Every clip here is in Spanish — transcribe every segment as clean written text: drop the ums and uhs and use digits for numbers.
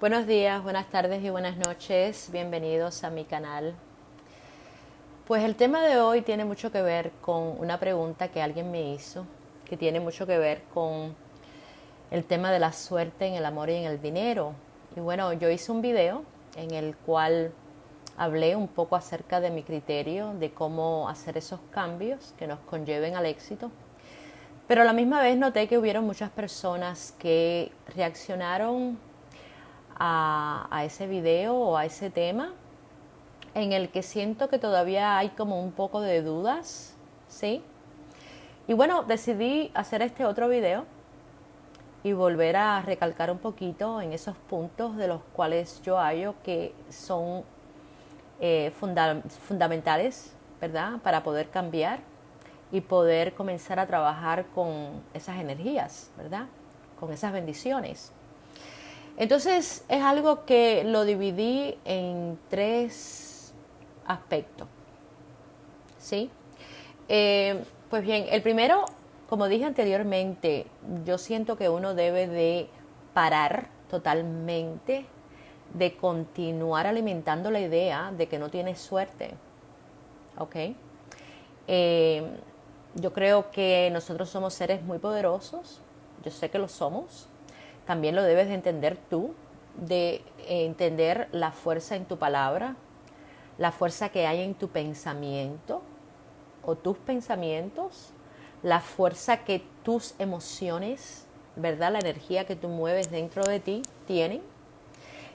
Buenos días, buenas tardes y buenas noches. Bienvenidos a mi canal. Pues el tema de hoy tiene mucho que ver con una pregunta que alguien me hizo, que tiene mucho que ver con el tema de la suerte en el amor y en el dinero. Y bueno, yo hice un video en el cual hablé un poco acerca de mi criterio, de cómo hacer esos cambios que nos conlleven al éxito. Pero a la misma vez noté que hubieron muchas personas que reaccionaron a ese video o a ese tema en el que siento que todavía hay como un poco de dudas, ¿sí? Y bueno, decidí hacer este otro video y volver a recalcar un poquito en esos puntos de los cuales yo hallo que son fundamentales, ¿verdad? Para poder cambiar y poder comenzar a trabajar con esas energías, ¿verdad? Con esas bendiciones. Entonces es algo que lo dividí en tres aspectos, ¿sí? Pues bien, el primero, como dije anteriormente, yo siento que uno debe de parar totalmente de continuar alimentando la idea de que no tienes suerte, ¿ok? Yo creo que nosotros somos seres muy poderosos, yo sé que lo somos. También lo debes de entender tú, de entender la fuerza en tu palabra, la fuerza que hay en tu pensamiento o tus pensamientos, la fuerza que tus emociones, ¿verdad? La energía que tú mueves dentro de ti tienen.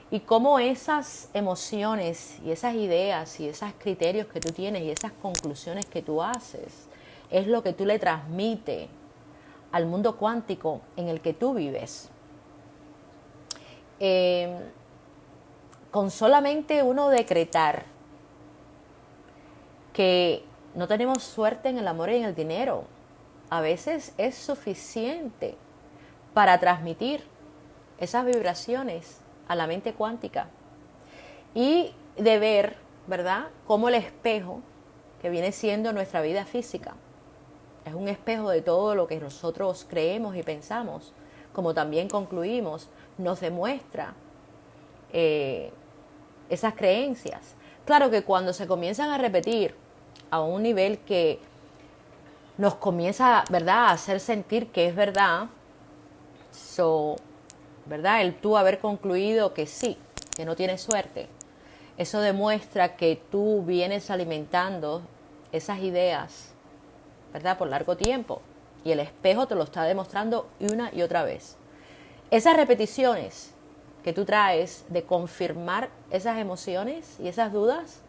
Y cómo esas emociones y esas ideas y esos criterios que tú tienes y esas conclusiones que tú haces es lo que tú le transmites al mundo cuántico en el que tú vives. Con solamente uno decretar que no tenemos suerte en el amor y en el dinero, a veces es suficiente para transmitir esas vibraciones a la mente cuántica y de ver, ¿verdad?, cómo el espejo que viene siendo nuestra vida física es un espejo de todo lo que nosotros creemos y pensamos, como también concluimos, nos demuestra esas creencias. Claro que cuando se comienzan a repetir a un nivel que nos comienza, ¿verdad?, a hacer sentir que es verdad, ¿verdad?, el tú haber concluido que sí, que no tienes suerte, eso demuestra que tú vienes alimentando esas ideas, ¿verdad?, por largo tiempo, y el espejo te lo está demostrando una y otra vez. Esas repeticiones que tú traes de confirmar esas emociones y esas dudas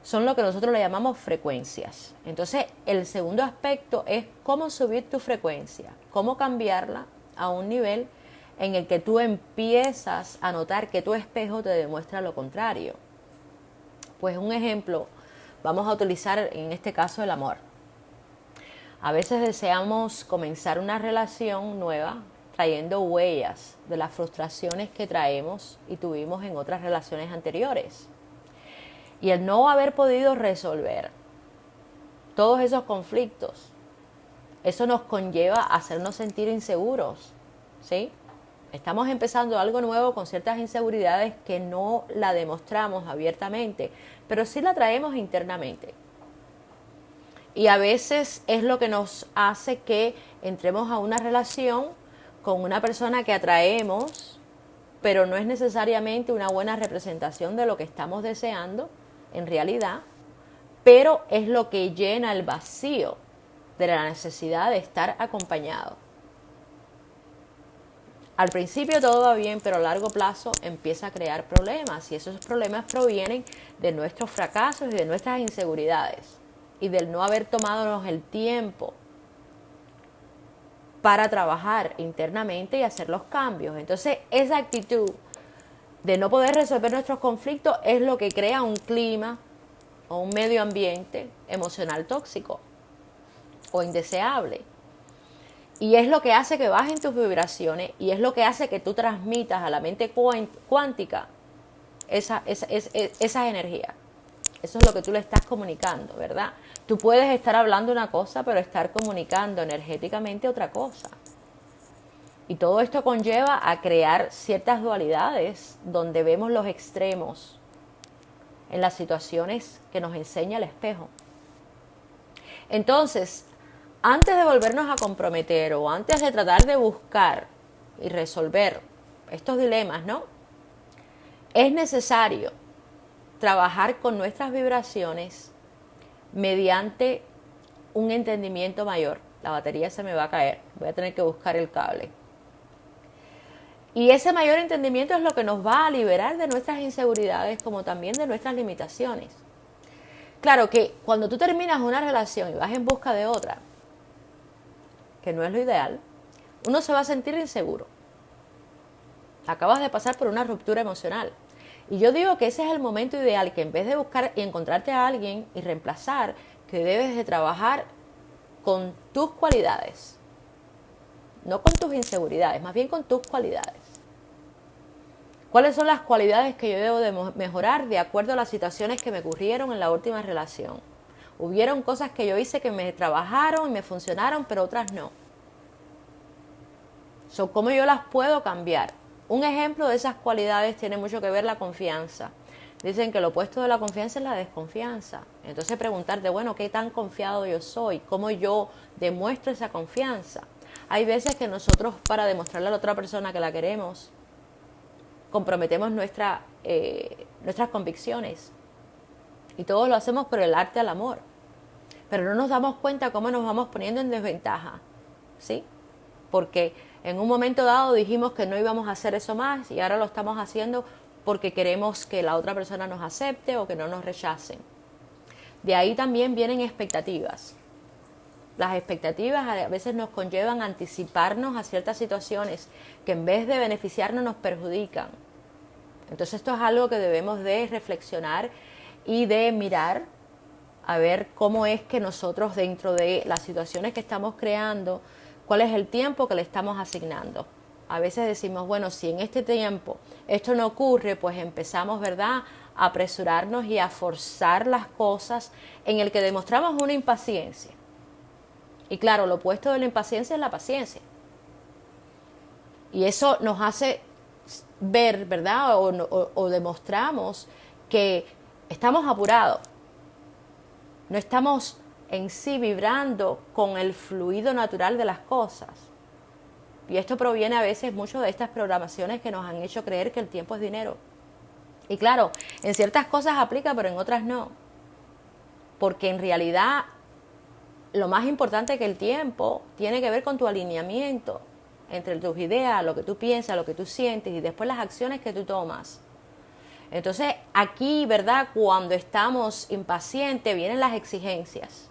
son lo que nosotros le llamamos frecuencias. Entonces, el segundo aspecto es cómo subir tu frecuencia, cómo cambiarla a un nivel en el que tú empiezas a notar que tu espejo te demuestra lo contrario. Pues un ejemplo, vamos a utilizar en este caso el amor. A veces deseamos comenzar una relación nueva trayendo huellas de las frustraciones que traemos y tuvimos en otras relaciones anteriores. Y el no haber podido resolver todos esos conflictos, eso nos conlleva a hacernos sentir inseguros, ¿sí? Estamos empezando algo nuevo con ciertas inseguridades que no la demostramos abiertamente, pero sí la traemos internamente. Y a veces es lo que nos hace que entremos a una relación con una persona que atraemos, pero no es necesariamente una buena representación de lo que estamos deseando en realidad, pero es lo que llena el vacío de la necesidad de estar acompañado. Al principio todo va bien, pero a largo plazo empieza a crear problemas, y esos problemas provienen de nuestros fracasos y de nuestras inseguridades y del no haber tomado el tiempo para trabajar internamente y hacer los cambios. Entonces, esa actitud de no poder resolver nuestros conflictos es lo que crea un clima o un medio ambiente emocional tóxico o indeseable. Y es lo que hace que bajen tus vibraciones y es lo que hace que tú transmitas a la mente cuántica esa energía. Eso es lo que tú le estás comunicando, ¿verdad? Tú puedes estar hablando una cosa, pero estar comunicando energéticamente otra cosa. Y todo esto conlleva a crear ciertas dualidades donde vemos los extremos en las situaciones que nos enseña el espejo. Entonces, antes de volvernos a comprometer o antes de tratar de buscar y resolver estos dilemas, ¿no? Es necesario trabajar con nuestras vibraciones mediante un entendimiento mayor. La batería se me va a caer, voy a tener que buscar el cable. Y ese mayor entendimiento es lo que nos va a liberar de nuestras inseguridades como también de nuestras limitaciones. Claro que cuando tú terminas una relación y vas en busca de otra, que no es lo ideal, uno se va a sentir inseguro. Acabas de pasar por una ruptura emocional. Y yo digo que ese es el momento ideal, que en vez de buscar y encontrarte a alguien y reemplazar, que debes de trabajar con tus cualidades. No con tus inseguridades, más bien con tus cualidades. ¿Cuáles son las cualidades que yo debo de mejorar de acuerdo a las situaciones que me ocurrieron en la última relación? Hubieron cosas que yo hice que me trabajaron y me funcionaron, pero otras no. ¿Cómo yo las puedo cambiar? Un ejemplo de esas cualidades tiene mucho que ver la confianza. Dicen que lo opuesto de la confianza es la desconfianza. Entonces preguntarte, bueno, ¿qué tan confiado yo soy? ¿Cómo yo demuestro esa confianza? Hay veces que nosotros, para demostrarle a la otra persona que la queremos, comprometemos nuestras convicciones. Y todo lo hacemos por el arte al amor. Pero no nos damos cuenta cómo nos vamos poniendo en desventaja, ¿sí? Porque en un momento dado dijimos que no íbamos a hacer eso más y ahora lo estamos haciendo porque queremos que la otra persona nos acepte o que no nos rechacen. De ahí también vienen expectativas. Las expectativas a veces nos conllevan a anticiparnos a ciertas situaciones que en vez de beneficiarnos nos perjudican. Entonces esto es algo que debemos de reflexionar y de mirar a ver cómo es que nosotros dentro de las situaciones que estamos creando, cuál es el tiempo que le estamos asignando. A veces decimos, bueno, si en este tiempo esto no ocurre, pues empezamos, ¿verdad?, a apresurarnos y a forzar las cosas en el que demostramos una impaciencia. Y claro, lo opuesto de la impaciencia es la paciencia. Y eso nos hace ver, ¿verdad?, o demostramos que estamos apurados. No estamos en sí vibrando con el fluido natural de las cosas. Y esto proviene a veces mucho de estas programaciones que nos han hecho creer que el tiempo es dinero. Y claro, en ciertas cosas aplica, pero en otras no. Porque en realidad lo más importante que el tiempo tiene que ver con tu alineamiento entre tus ideas, lo que tú piensas, lo que tú sientes y después las acciones que tú tomas. Entonces aquí, ¿verdad?, cuando estamos impacientes vienen las exigencias.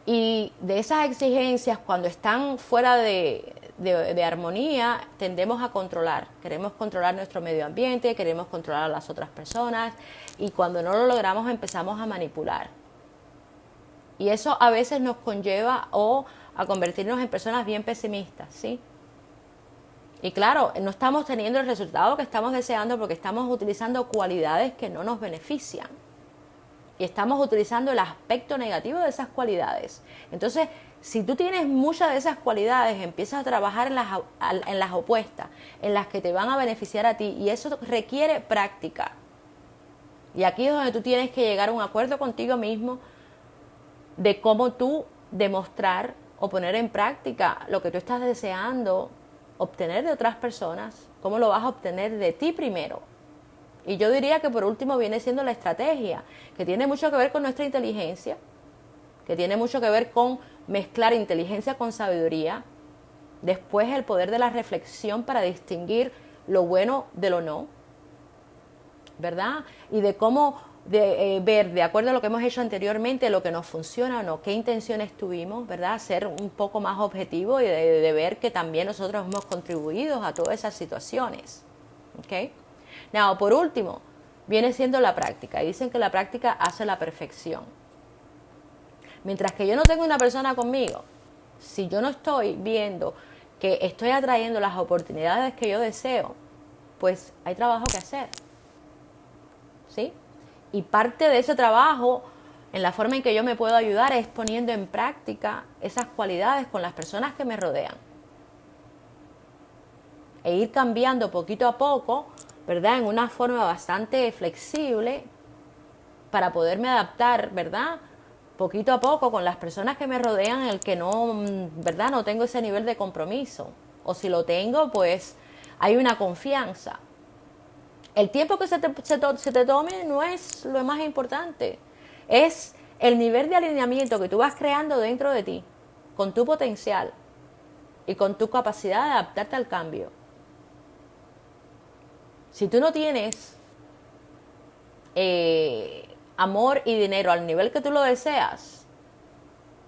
Y de esas exigencias, cuando están fuera de armonía, tendemos a controlar. Queremos controlar nuestro medio ambiente, queremos controlar a las otras personas y cuando no lo logramos empezamos a manipular. Y eso a veces nos conlleva a convertirnos en personas bien pesimistas, ¿sí? Y claro, no estamos teniendo el resultado que estamos deseando porque estamos utilizando cualidades que no nos benefician. Y estamos utilizando el aspecto negativo de esas cualidades. Entonces, si tú tienes muchas de esas cualidades, empiezas a trabajar en las opuestas, en las que te van a beneficiar a ti. Y eso requiere práctica. Y aquí es donde tú tienes que llegar a un acuerdo contigo mismo de cómo tú demostrar o poner en práctica lo que tú estás deseando obtener de otras personas, cómo lo vas a obtener de ti primero. Y yo diría que por último viene siendo la estrategia, que tiene mucho que ver con nuestra inteligencia, que tiene mucho que ver con mezclar inteligencia con sabiduría, después el poder de la reflexión para distinguir lo bueno de lo no, ¿verdad? Y de cómo ver, de acuerdo a lo que hemos hecho anteriormente, lo que nos funciona o no, qué intenciones tuvimos, ¿verdad? Ser un poco más objetivo y de ver que también nosotros hemos contribuido a todas esas situaciones, ¿ok? Now, por último, viene siendo la práctica. Y dicen que la práctica hace la perfección. Mientras que yo no tengo una persona conmigo, si yo no estoy viendo que estoy atrayendo las oportunidades que yo deseo, pues hay trabajo que hacer, ¿sí? Y parte de ese trabajo, en la forma en que yo me puedo ayudar, es poniendo en práctica esas cualidades con las personas que me rodean. e ir cambiando poquito a poco, ¿verdad? En una forma bastante flexible para poderme adaptar, ¿verdad? Poquito a poco con las personas que me rodean, el que no, ¿verdad? No tengo ese nivel de compromiso. O si lo tengo, pues hay una confianza. El tiempo que se te tome no es lo más importante. Es el nivel de alineamiento que tú vas creando dentro de ti, con tu potencial y con tu capacidad de adaptarte al cambio. Si tú no tienes amor y dinero al nivel que tú lo deseas,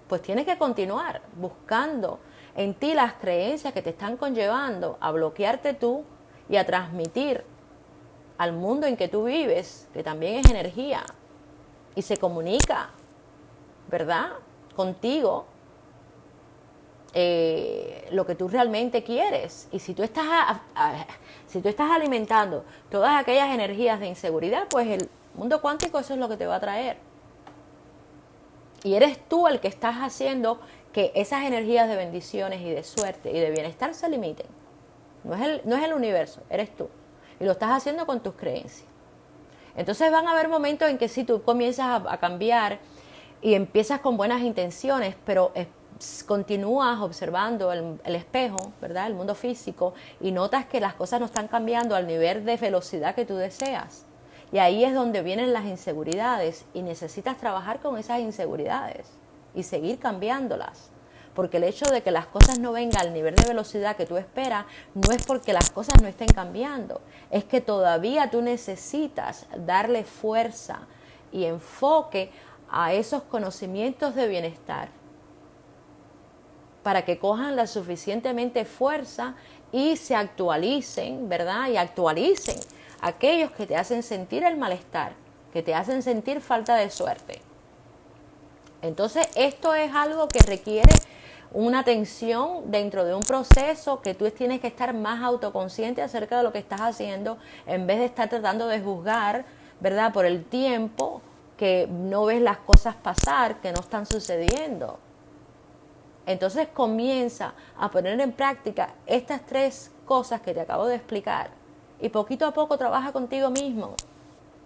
pues tienes que continuar buscando en ti las creencias que te están conllevando a bloquearte tú y a transmitir al mundo en que tú vives, que también es energía y se comunica, ¿verdad?, contigo, lo que tú realmente quieres. Y si tú estás alimentando todas aquellas energías de inseguridad, pues el mundo cuántico eso es lo que te va a traer. Y eres tú el que estás haciendo que esas energías de bendiciones y de suerte y de bienestar se limiten. No es el universo, eres tú. Y lo estás haciendo con tus creencias. Entonces van a haber momentos en que sí, tú comienzas a cambiar y empiezas con buenas intenciones, pero continúas observando el espejo, ¿verdad?, el mundo físico, y notas que las cosas no están cambiando al nivel de velocidad que tú deseas. Y ahí es donde vienen las inseguridades y necesitas trabajar con esas inseguridades y seguir cambiándolas. Porque el hecho de que las cosas no vengan al nivel de velocidad que tú esperas no es porque las cosas no estén cambiando, es que todavía tú necesitas darle fuerza y enfoque a esos conocimientos de bienestar para que cojan la suficientemente fuerza y se actualicen, ¿verdad? Y actualicen aquellos que te hacen sentir el malestar, que te hacen sentir falta de suerte. Entonces esto es algo que requiere una atención dentro de un proceso que tú tienes que estar más autoconsciente acerca de lo que estás haciendo en vez de estar tratando de juzgar, ¿verdad?, por el tiempo que no ves las cosas pasar, que no están sucediendo. Entonces comienza a poner en práctica estas 3 cosas que te acabo de explicar y poquito a poco trabaja contigo mismo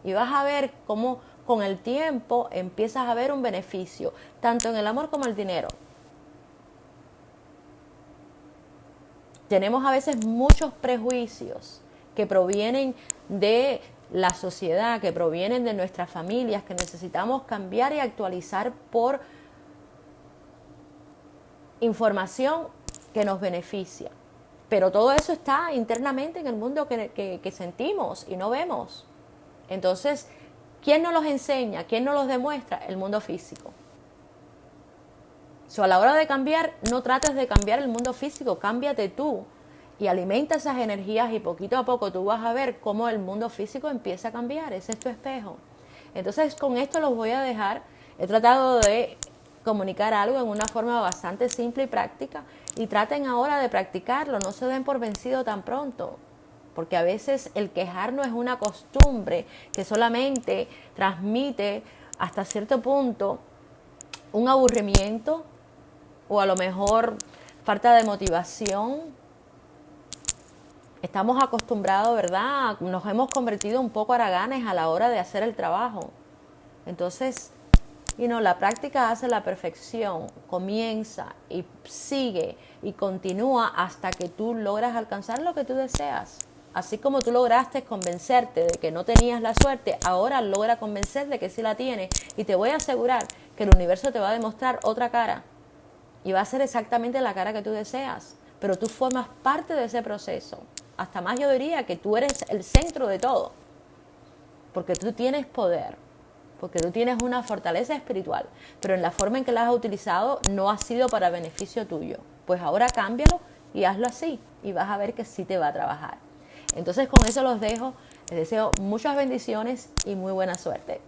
y vas a ver cómo con el tiempo empiezas a ver un beneficio, tanto en el amor como en el dinero. Tenemos a veces muchos prejuicios que provienen de la sociedad, que provienen de nuestras familias, que necesitamos cambiar y actualizar por información que nos beneficia. Pero todo eso está internamente en el mundo que sentimos y no vemos. Entonces, ¿quién nos los enseña? ¿Quién nos los demuestra? El mundo físico. A la hora de cambiar, no trates de cambiar el mundo físico, cámbiate tú y alimenta esas energías y poquito a poco tú vas a ver cómo el mundo físico empieza a cambiar. Ese es tu espejo. Entonces, con esto los voy a dejar. He tratado de comunicar algo en una forma bastante simple y práctica y traten ahora de practicarlo, no se den por vencido tan pronto, porque a veces el quejarnos es una costumbre que solamente transmite hasta cierto punto un aburrimiento o a lo mejor falta de motivación. Estamos acostumbrados, ¿verdad? Nos hemos convertido un poco haraganes a la hora de hacer el trabajo. Entonces, la práctica hace la perfección. Comienza y sigue y continúa hasta que tú logras alcanzar lo que tú deseas. Así como tú lograste convencerte de que no tenías la suerte, ahora logra convencer de que sí la tienes. Y te voy a asegurar que el universo te va a demostrar otra cara. Y va a ser exactamente la cara que tú deseas. Pero tú formas parte de ese proceso. Hasta más yo diría que tú eres el centro de todo. Porque tú tienes poder. Porque tú tienes una fortaleza espiritual. Pero en la forma en que la has utilizado no ha sido para beneficio tuyo. Pues ahora cámbialo y hazlo así. Y vas a ver que sí te va a trabajar. Entonces con eso los dejo. Les deseo muchas bendiciones y muy buena suerte.